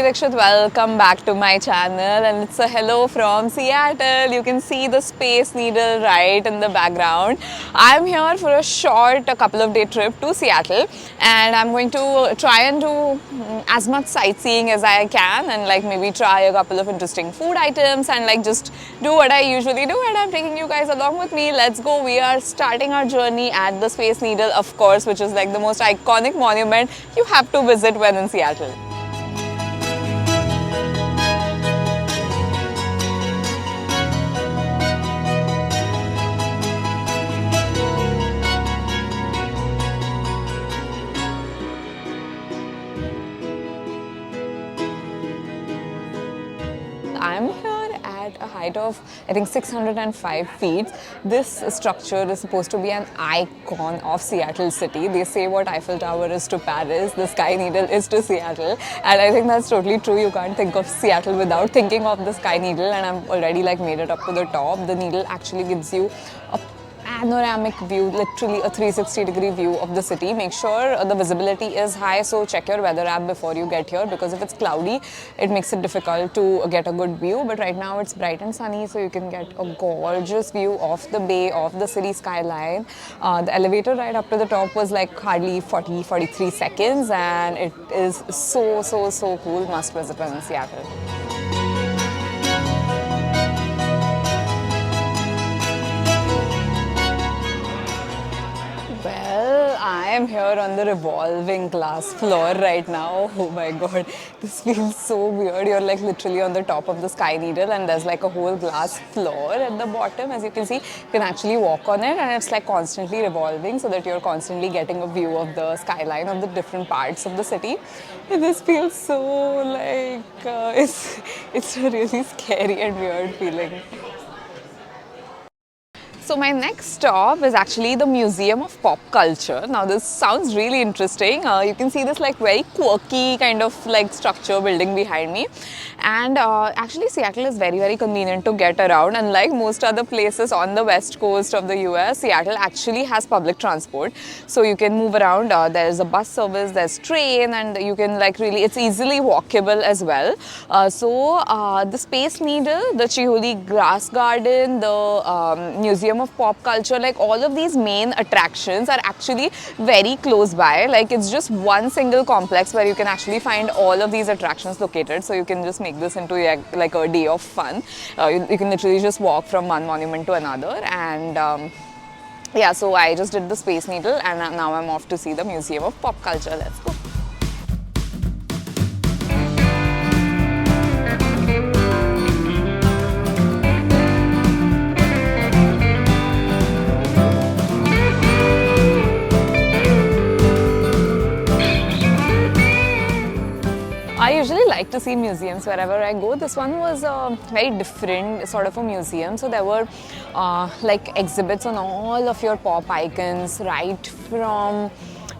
Parikshit, welcome back to my channel, and it's a hello from Seattle. You can see the Space Needle right in the background. I'm here for a couple of day trip to Seattle, and I'm going to try and do as much sightseeing as I can, and like maybe try a couple of interesting food items and like just do what I usually do, and I'm taking you guys along with me. Let's go. We are starting our journey at the Space Needle, of course, which is like the most iconic monument you have to visit when in Seattle. I'm here at a height of I think 605 feet. This structure is supposed to be an icon of Seattle city. They say what Eiffel Tower is to Paris, the Sky Needle is to Seattle, and I think that's totally true. You can't think of Seattle without thinking of the Sky Needle, and I've already like made it up to the top. The needle actually gives you a panoramic view, literally a 360-degree view of the city. Make sure the visibility is high, so check your weather app before you get here, because if it's cloudy, it makes it difficult to get a good view. But right now it's bright and sunny, so you can get a gorgeous view of the bay, of the city skyline. The elevator ride up to the top was like hardly 43 seconds, and it is so cool. Must visit when in Seattle. I am here on the revolving glass floor right now. Oh my god, this feels so weird. You're like literally on the top of the Sky Needle, and there's like a whole glass floor at the bottom. As you can see, you can actually walk on it, and it's like constantly revolving so that you're constantly getting a view of the skyline of the different parts of the city. And this feels so like it's a really scary and weird feeling. So my next stop is actually the Museum of Pop Culture. Now this sounds really interesting. You can see this like very quirky kind of like structure building behind me. And actually Seattle is very convenient to get around. Unlike most other places on the west coast of the US, Seattle actually has public transport. So you can move around. There's a bus service, there's train, and you can like really, it's easily walkable as well. The Space Needle, the Chihuly Grass Garden, the Museum of Pop Culture, like all of these main attractions are actually very close by. Like it's just one single complex where you can actually find all of these attractions located. So you can just make this into like a day of fun. You can literally just walk from one monument to another, and yeah, so I just did the Space Needle, and now I'm off to see the Museum of Pop Culture. Let's go. I usually like to see museums wherever I go. This one was a very different sort of a museum. So there were like exhibits on all of your pop icons, right from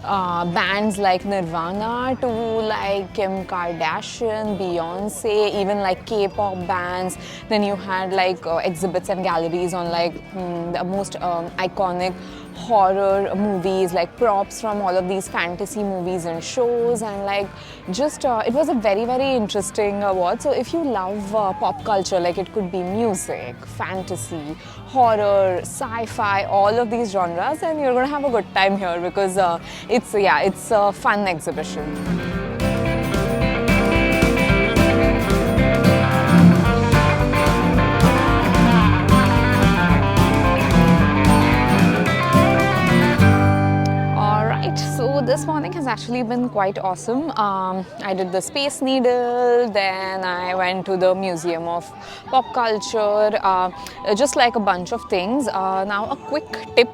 bands like Nirvana to like Kim Kardashian, Beyonce, even like K-pop bands. Then you had like exhibits and galleries on like the most iconic horror movies, like props from all of these fantasy movies and shows, and like just it was a very interesting award. So if you love pop culture, like it could be music, fantasy, horror, sci-fi, all of these genres, and you're gonna have a good time here, because it's a fun exhibition. So this morning has actually been quite awesome. I did the Space Needle, then I went to the Museum of Pop Culture, just like a bunch of things. Now a quick tip.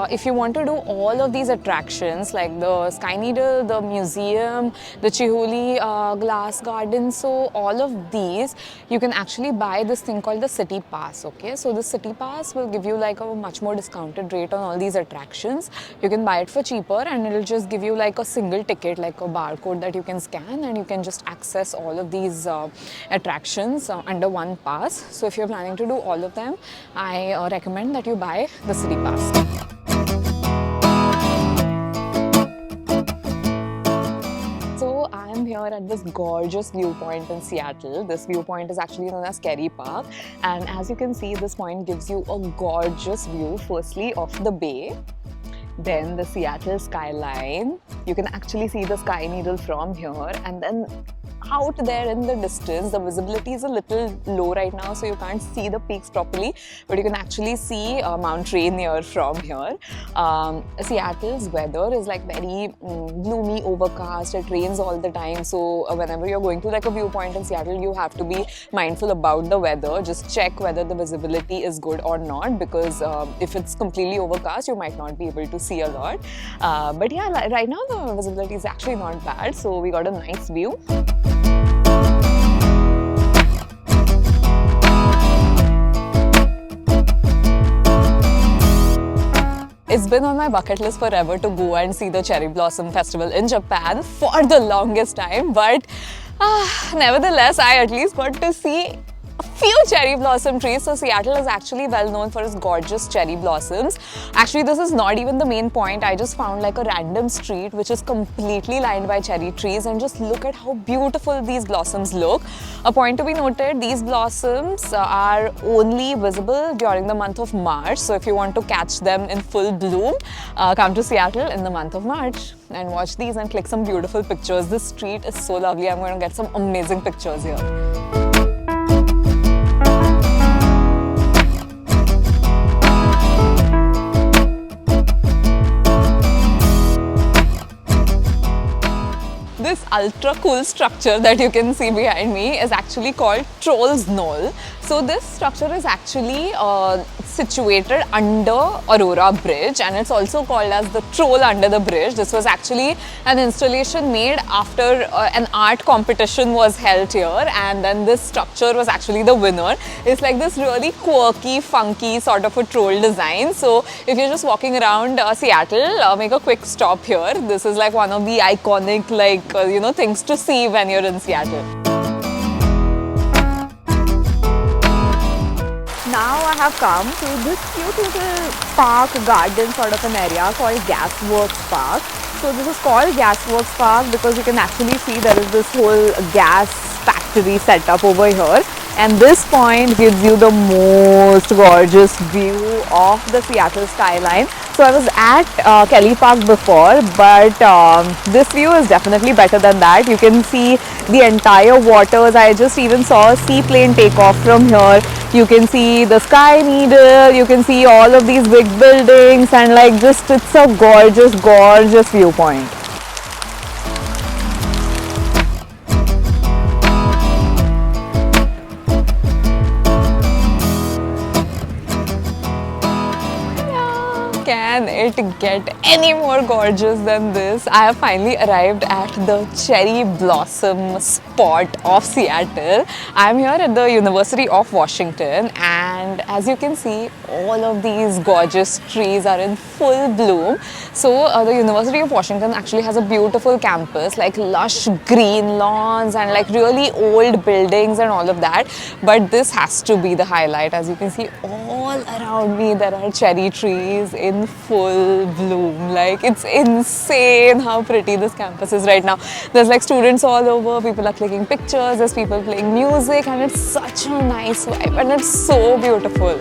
If you want to do all of these attractions like the Sky Needle, the museum, the Chihuly Glass Garden, so all of these, you can actually buy this thing called the City Pass, okay? So the City Pass will give you like a much more discounted rate on all these attractions. You can buy it for cheaper, and it'll just give you like a single ticket, like a barcode that you can scan, and you can just access all of these attractions under one pass. So if you're planning to do all of them, I recommend that you buy the City Pass. here at this gorgeous viewpoint in Seattle. This viewpoint is actually known as Kerry Park, and as you can see, this point gives you a gorgeous view, firstly of the bay, then the Seattle skyline. You can actually see the Sky Needle from here, and then out there in the distance, the visibility is a little low right now, so you can't see the peaks properly, but you can actually see Mount Rainier from here. Seattle's weather is like very gloomy, overcast. It rains all the time, so whenever you're going to like a viewpoint in Seattle, you have to be mindful about the weather. Just check whether the visibility is good or not, because if it's completely overcast, you might not be able to see a lot. But yeah, right now the visibility is actually not bad, so we got a nice view. It's been on my bucket list forever to go and see the Cherry Blossom Festival in Japan for the longest time, but nevertheless, I at least got to see a few cherry blossom trees. So Seattle is actually well known for its gorgeous cherry blossoms. Actually, this is not even the main point. I just found like a random street which is completely lined by cherry trees, and just look at how beautiful these blossoms look. A point to be noted, these blossoms are only visible during the month of March. So if you want to catch them in full bloom, come to Seattle in the month of March and watch these and click some beautiful pictures. This street is so lovely. I'm going to get some amazing pictures here. This ultra cool structure that you can see behind me is actually called Troll's Knoll. So this structure is actually situated under Aurora Bridge, and it's also called as the Troll under the bridge. This was actually an installation made after an art competition was held here, and then this structure was actually the winner. It's like this really quirky, funky sort of a troll design. So if you're just walking around Seattle, make a quick stop here. This is like one of the iconic things to see when you're in Seattle. Now I have come to this cute little park garden sort of an area called Gasworks Park. So this is called Gasworks Park because you can actually see there is this whole gas factory set up over here, and this point gives you the most gorgeous view of the Seattle skyline. So I was at Kerry Park before, but this view is definitely better than that. You can see the entire waters. I just even saw a seaplane take off from here. You can see the Sky Needle, you can see all of these big buildings, and it's a gorgeous, gorgeous viewpoint. Can it get any more gorgeous than this? I have finally arrived at the cherry blossom spot of Seattle. I am here at the University of Washington, and as you can see, all of these gorgeous trees are in full bloom. So the University of Washington actually has a beautiful campus, like lush green lawns and like really old buildings and all of that. But this has to be the highlight. As you can see, all around me there are cherry trees in full bloom. Like, it's insane how pretty this campus is right now. There's like students all over, people are clicking pictures, there's people playing music, and it's such a nice vibe and it's so beautiful.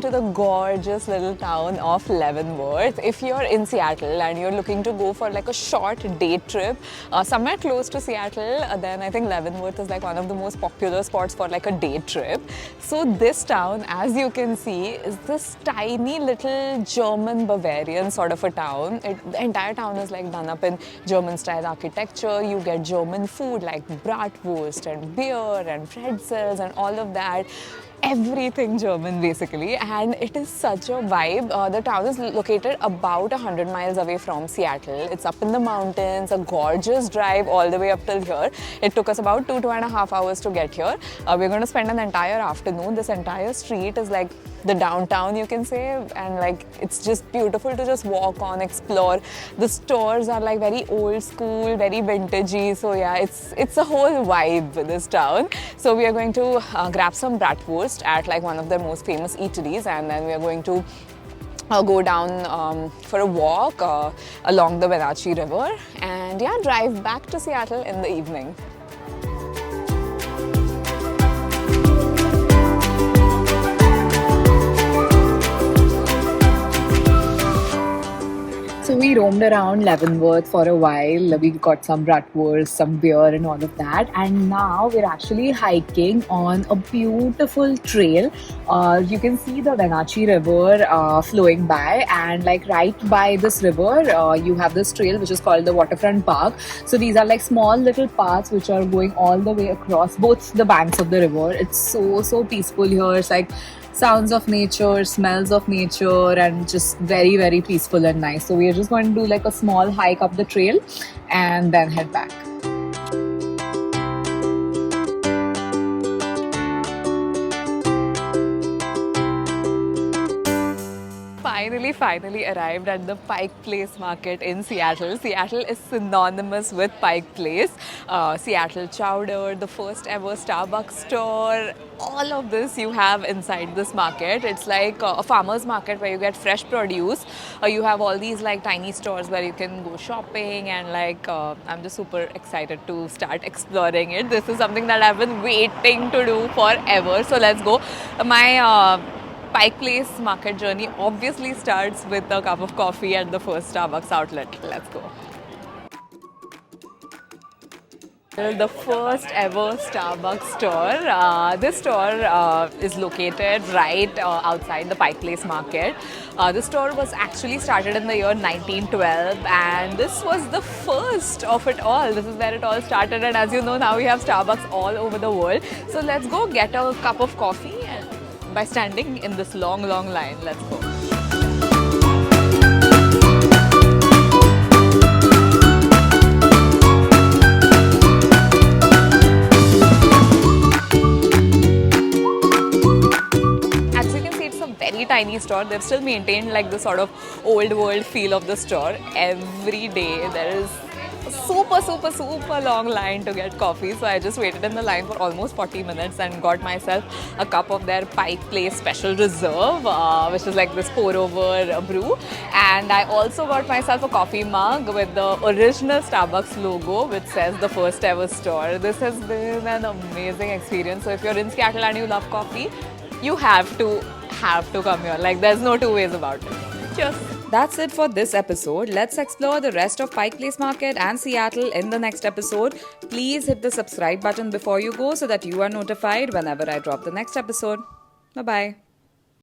into the gorgeous little town of Leavenworth. If you're in Seattle and you're looking to go for like a short day trip somewhere close to Seattle, then I think Leavenworth is like one of the most popular spots for like a day trip. So this town, as you can see, is this tiny little German Bavarian sort of a town. The entire town is like done up in German style architecture. You get German food like bratwurst and beer and pretzels and all of that. Everything German basically, and it is such a vibe. The town is located about 100 miles away from Seattle. It's up in the mountains, a gorgeous drive all the way up till here. It took us about 2.5 hours to get here. We're going to spend an entire afternoon. This entire street is like the downtown, you can say, and like it's just beautiful to just walk on, explore. The stores are like very old school, very vintagey, so yeah, it's a whole vibe, this town. So we are going to grab some bratwurst at like one of their most famous eateries, and then we are going to go down for a walk along the Wenatchee River, and yeah, drive back to Seattle in the evening. So we roamed around Leavenworth for a while. We got some bratwurst, some beer and all of that. And now we're actually hiking on a beautiful trail. You can see the Wenatchee River flowing by, and like right by this river, you have this trail which is called the Waterfront Park. So these are like small little paths which are going all the way across both the banks of the river. It's so peaceful here. It's like sounds of nature, smells of nature, and just very peaceful and nice. So we are just going to do like a small hike up the trail and then head back. Finally arrived at the Pike Place Market in Seattle. Seattle is synonymous with Pike Place. Seattle chowder, the first ever Starbucks store, all of this you have inside this market. It's like a farmer's market where you get fresh produce. You have all these like tiny stores where you can go shopping, and like I'm just super excited to start exploring it. This is something that I've been waiting to do forever. So let's go. My Pike Place Market journey obviously starts with a cup of coffee at the first Starbucks outlet. Let's go. The first ever Starbucks store. This store is located right outside the Pike Place Market. The store was actually started in the year 1912, and this was the first of it all. This is where it all started, and as you know, now we have Starbucks all over the world. So let's go get a cup of coffee and by standing in this long line. Let's go. As you can see, it's a very tiny store. They've still maintained like the sort of old world feel of the store. Every day there is super long line to get coffee, so I just waited in the line for almost 40 minutes and got myself a cup of their Pike Place Special Reserve, which is like this pour over brew, and I also got myself a coffee mug with the original Starbucks logo which says the first ever store. This has been an amazing experience. So if you're in Seattle and you love coffee, you have to come here. Like, there's no two ways about it. Cheers. That's it for this episode. Let's explore the rest of Pike Place Market and Seattle in the next episode. Please hit the subscribe button before you go so that you are notified whenever I drop the next episode. Bye-bye.